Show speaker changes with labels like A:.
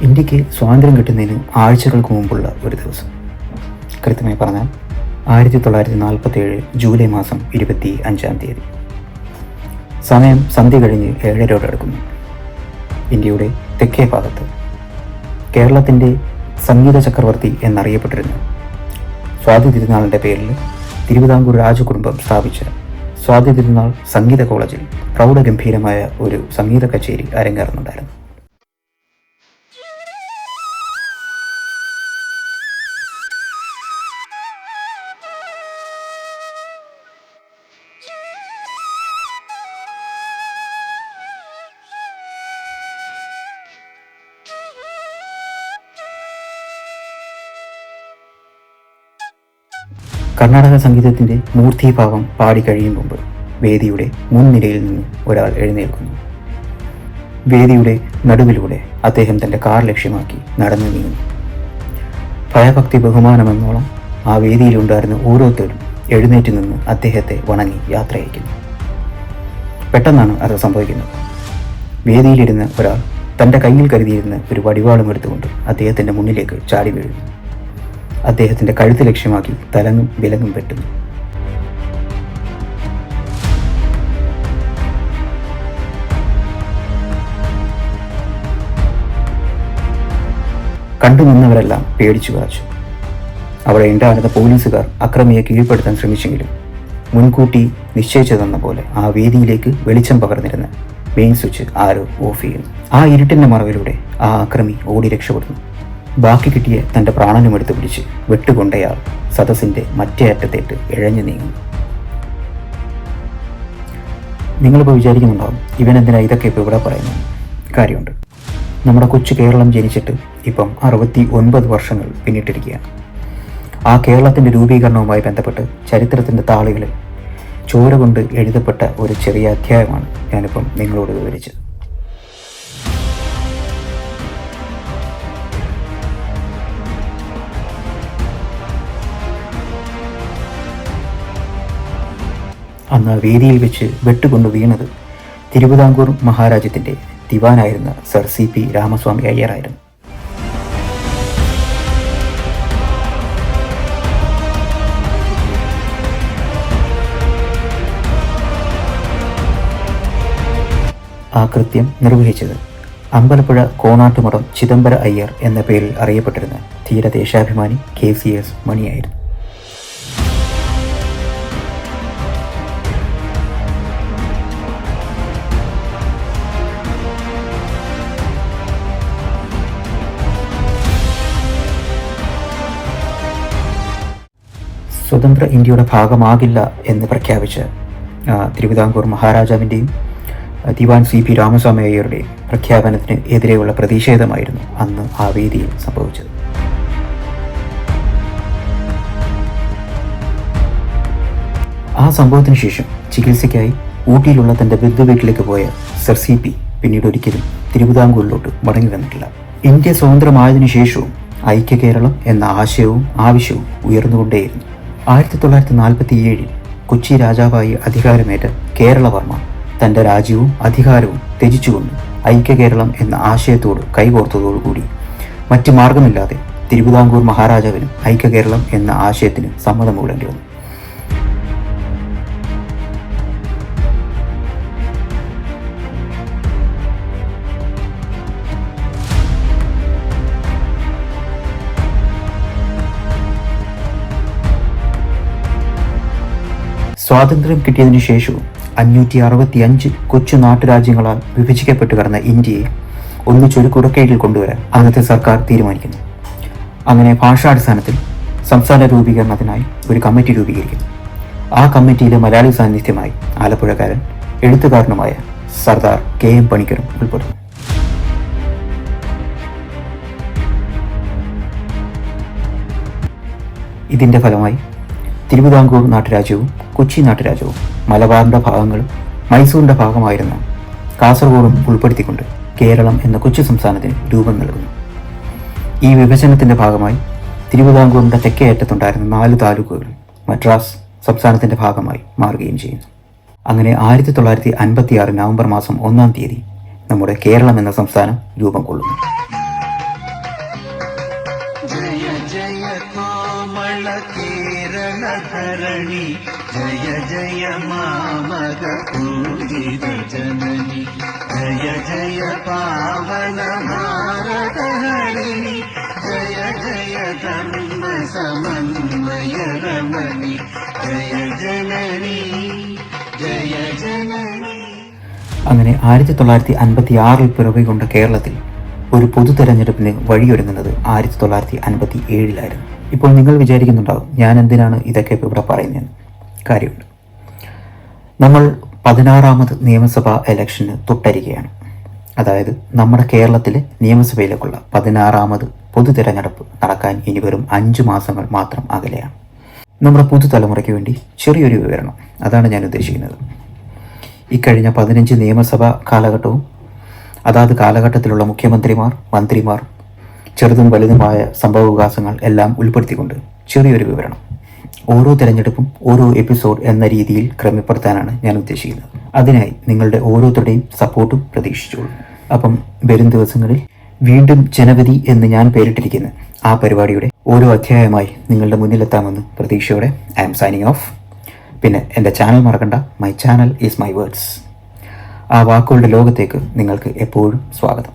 A: ഇന്ത്യക്ക് സ്വാതന്ത്ര്യം കിട്ടുന്നതിന് ആഴ്ചകൾക്ക് മുമ്പുള്ള ഒരു ദിവസം, കൃത്യമായി പറഞ്ഞാൽ 1947 ജൂലൈ മാസം 25 സമയം സന്ധ്യ കഴിഞ്ഞ് 7:30 അടുക്കുന്നു. ഇന്ത്യയുടെ തെക്കേ ഭാഗത്ത് കേരളത്തിൻ്റെ സംഗീത ചക്രവർത്തി എന്നറിയപ്പെട്ടിരുന്ന സ്വാതി തിരുനാളിൻ്റെ പേരിൽ തിരുവിതാംകൂർ രാജകുടുംബം സ്ഥാപിച്ച സ്വാതി തിരുനാൾ സംഗീത കോളേജിൽ പ്രൗഢഗംഭീരമായ ഒരു സംഗീത കച്ചേരി അരങ്ങേറുന്നുണ്ടായിരുന്നു. കർണാടക സംഗീതത്തിൻ്റെ മൂർത്തിഭാവം പാടിക്കഴിയും മുമ്പ് വേദിയുടെ മുൻനിരയിൽ നിന്ന് ഒരാൾ എഴുന്നേൽക്കുന്നു. വേദിയുടെ നടുവിലൂടെ അദ്ദേഹം തൻ്റെ കാർ ലക്ഷ്യമാക്കി നടന്നു നീങ്ങുന്നു. ഭയഭക്തി ബഹുമാനമെന്നോളം ആ വേദിയിലുണ്ടായിരുന്ന ഓരോരുത്തരും എഴുന്നേറ്റ് നിന്ന് അദ്ദേഹത്തെ വണങ്ങി യാത്ര അയക്കുന്നു. പെട്ടെന്നാണ് അത് സംഭവിക്കുന്നത്. വേദിയിലിരുന്ന ഒരാൾ തൻ്റെ കയ്യിൽ കരുതിയിരുന്ന ഒരു വടിവാളും എടുത്തുകൊണ്ട് അദ്ദേഹത്തിൻ്റെ മുന്നിലേക്ക് ചാടി വീഴുന്നു. അദ്ദേഹത്തിൻ്റെ കഴുത്ത് ലക്ഷ്യമാക്കി തലങ്ങും വിലങ്ങും വെട്ടുന്നു. കണ്ടുനിന്നവരെല്ലാം പേടിച്ചു വിറച്ചു. അവിടെ ഉണ്ടായിരുന്ന പോലീസുകാർ അക്രമിയെ കീഴ്പ്പെടുത്താൻ ശ്രമിച്ചെങ്കിലും മുൻകൂട്ടി നിശ്ചയിച്ചതെന്ന പോലെ ആ വേദിയിലേക്ക് വെളിച്ചം പകർന്നിരുന്ന മെയിൻ സ്വിച്ച് ആരോ ഓഫ് ചെയ്യുന്നു. ആ ഇരുട്ടിൻ്റെ മറവിലൂടെ ആ അക്രമി ഓടി രക്ഷപ്പെടുന്നു. ബാക്കി കിട്ടിയ തൻ്റെ പ്രാണനും എടുത്ത് പിടിച്ച് വെട്ടുകൊണ്ടയാൾ സദസ്സിൻ്റെ മറ്റേ അറ്റത്തേട്ട് ഇഴഞ്ഞു നീങ്ങുന്നു. നിങ്ങളിപ്പോൾ വിചാരിക്കുന്നുണ്ടാവും, ഇവനെന്തിനാ ഇതൊക്കെ ഇപ്പോൾ ഇവിടെ പറയുന്നത്? കാര്യമുണ്ട്. നമ്മുടെ കൊച്ചു കേരളം ജനിച്ചിട്ട് ഇപ്പം 69 വർഷങ്ങൾ പിന്നിട്ടിരിക്കുകയാണ്. ആ കേരളത്തിൻ്റെ രൂപീകരണവുമായി ബന്ധപ്പെട്ട് ചരിത്രത്തിൻ്റെ താളുകളിൽ ചോര കൊണ്ട് എഴുതപ്പെട്ട ഒരു ചെറിയ അധ്യായമാണ് ഞാനിപ്പം നിങ്ങളോട് വിവരിച്ചത്. അന്ന് വേദിയിൽ വെച്ച് വെട്ടുകൊണ്ട് വീണത് തിരുവിതാംകൂർ മഹാരാജ്യത്തിൻ്റെ ദിവാനായിരുന്ന സർ CP രാമസ്വാമി അയ്യറായിരുന്നു. ആ കൃത്യം നിർവഹിച്ചത് അമ്പലപ്പുഴ കോണാട്ടുമഠം ചിദംബര അയ്യർ എന്ന പേരിൽ അറിയപ്പെട്ടിരുന്ന ധീരദേശാഭിമാനി KCS മണിയായിരുന്നു. സ്വതന്ത്ര ഇന്ത്യയുടെ ഭാഗമാകില്ല എന്ന് പ്രഖ്യാപിച്ച തിരുവിതാംകൂർ മഹാരാജാവിൻ്റെയും ദിവാൻ CP രാമസ്വാമി അയ്യരുടെയും പ്രഖ്യാപനത്തിന് എതിരെയുള്ള പ്രതിഷേധമായിരുന്നു അന്ന് ആ വേദിയിൽ സംഭവിച്ചത്. ആ സംഭവത്തിന് ശേഷം ചികിത്സയ്ക്കായി ഊട്ടിയിലുള്ള തൻ്റെ ബന്ധുവീട്ടിലേക്ക് പോയ സർ CP പിന്നീട് ഒരിക്കലും തിരുവിതാംകൂറിലോട്ട് മടങ്ങി വന്നിട്ടില്ല. ഇന്ത്യ സ്വതന്ത്രമായതിനു ശേഷവും ഐക്യ കേരളം എന്ന ആശയവും ആവശ്യവും ഉയർന്നുകൊണ്ടേയിരുന്നു. 1947 കൊച്ചി രാജാവായി അധികാരമേറ്റ കേരളവർമ്മ തൻ്റെ രാജ്യവും അധികാരവും ത്യജിച്ചുകൊണ്ട് ഐക്യ കേരളം എന്ന ആശയത്തോട് കൈകോർത്തതോടുകൂടി മറ്റ് മാർഗമില്ലാതെ തിരുവിതാംകൂർ മഹാരാജാവിനും ഐക്യ കേരളം എന്ന ആശയത്തിന് സമ്മതം മൂടേണ്ടി വന്നു. സ്വാതന്ത്ര്യം കിട്ടിയതിനു ശേഷവും 565 കൊച്ചു നാട്ടുരാജ്യങ്ങളാൽ വിഭജിക്കപ്പെട്ടു കിടന്ന ഇന്ത്യയെ ഒന്നിച്ചൊരു കുടക്കീഴിൽ കൊണ്ടുവരാൻ അന്നത്തെ സർക്കാർ തീരുമാനിക്കുന്നു. അങ്ങനെ ഭാഷാടിസ്ഥാനത്തിൽ സംസ്ഥാന രൂപീകരണത്തിനായി ഒരു കമ്മിറ്റി രൂപീകരിക്കുന്നു. ആ കമ്മിറ്റിയിലെ മലയാളി സാന്നിധ്യമായി ആലപ്പുഴക്കാരൻ എഴുത്തുകാരനുമായ സർദാർ KM പണിക്കരും ഉൾപ്പെടുന്നു. ഇതിൻ്റെ ഫലമായി തിരുവിതാംകൂർ നാട്ടുരാജ്യവും കൊച്ചി നാട്ടുരാജ്യവും മലബാറിൻ്റെ ഭാഗങ്ങളും മൈസൂരിൻ്റെ ഭാഗമായിരുന്ന കാസർഗോഡും ഉൾപ്പെടുത്തിക്കൊണ്ട് കേരളം എന്ന കൊച്ചു സംസ്ഥാനത്തിന് രൂപം നൽകുന്നു. ഈ വിഭജനത്തിൻ്റെ ഭാഗമായി തിരുവിതാംകൂറിൻ്റെ തെക്കേ അറ്റത്തുണ്ടായിരുന്ന 4 താലൂക്കുകൾ മദ്രാസ് സംസ്ഥാനത്തിൻ്റെ ഭാഗമായി മാറുകയും ചെയ്യുന്നു. അങ്ങനെ 1956 നവംബർ മാസം 1 നമ്മുടെ കേരളം എന്ന സംസ്ഥാനം രൂപം കൊള്ളുന്നു.
B: കോമള കേരള ധരണി ജയ ജയ മാമക പൂജിത ജനനി ജയ ജയ പാവന ഭാരത ഹരിണി ജയ ജയ ധർമ്മ സമന്വയ രമണി ജയ ജനനി ജയ ജനനി.
A: അങ്ങനെ 1956 പിറവികൊണ്ട കേരളത്തിൽ ഒരു പൊതു തെരഞ്ഞെടുപ്പിന് വഴിയൊരുങ്ങുന്നത് 1957 ഇപ്പോൾ നിങ്ങൾ വിചാരിക്കുന്നുണ്ടാവും ഞാൻ എന്തിനാണ് ഇതൊക്കെ ഇവിടെ പറയുന്നതെന്ന്. കാര്യമുണ്ട്. നമ്മൾ 16ാമത് നിയമസഭാ ഇലക്ഷന് തൊട്ടരികയാണ്. അതായത് നമ്മുടെ കേരളത്തിലെ നിയമസഭയിലേക്കുള്ള 16ാമത് പൊതു തിരഞ്ഞെടുപ്പ് നടക്കാൻ ഇനി വെറും 5 മാസങ്ങൾ മാത്രം അകലെയാണ്. നമ്മുടെ പുതുതലമുറയ്ക്ക് വേണ്ടി ചെറിയൊരു വിവരണം, അതാണ് ഞാൻ ഉദ്ദേശിക്കുന്നത്. ഇക്കഴിഞ്ഞ 15 നിയമസഭാ കാലഘട്ടവും അതാത് കാലഘട്ടത്തിലുള്ള മുഖ്യമന്ത്രിമാർ, മന്ത്രിമാർ, ചെറുതും വലുതുമായ സംഭവവികാസങ്ങൾ എല്ലാം ഉൾപ്പെടുത്തിക്കൊണ്ട് ചെറിയൊരു വിവരണം. ഓരോ തിരഞ്ഞെടുപ്പും ഓരോ എപ്പിസോഡ് എന്ന രീതിയിൽ ക്രമപ്പെടുത്താനാണ് ഞാൻ ഉദ്ദേശിക്കുന്നത്. അതിനായി നിങ്ങളുടെ ഓരോരുത്തരുടെയും സപ്പോർട്ടും പ്രതീക്ഷിച്ചോളൂ. അപ്പം വരും ദിവസങ്ങളിൽ വീണ്ടും ജനവധി എന്ന് ഞാൻ പേരിട്ടിരിക്കുന്ന ആ പരിപാടിയുടെ ഓരോ അധ്യായമായി നിങ്ങളുടെ മുന്നിലെത്താമെന്ന് പ്രതീക്ഷയോടെ ഐ ആം സൈനിങ് ഓഫ്. പിന്നെ എൻ്റെ ചാനൽ മറക്കണ്ട, my channel is my words. ആ വാക്കുകളുടെ ലോകത്തേക്ക് നിങ്ങൾക്ക് എപ്പോഴും സ്വാഗതം.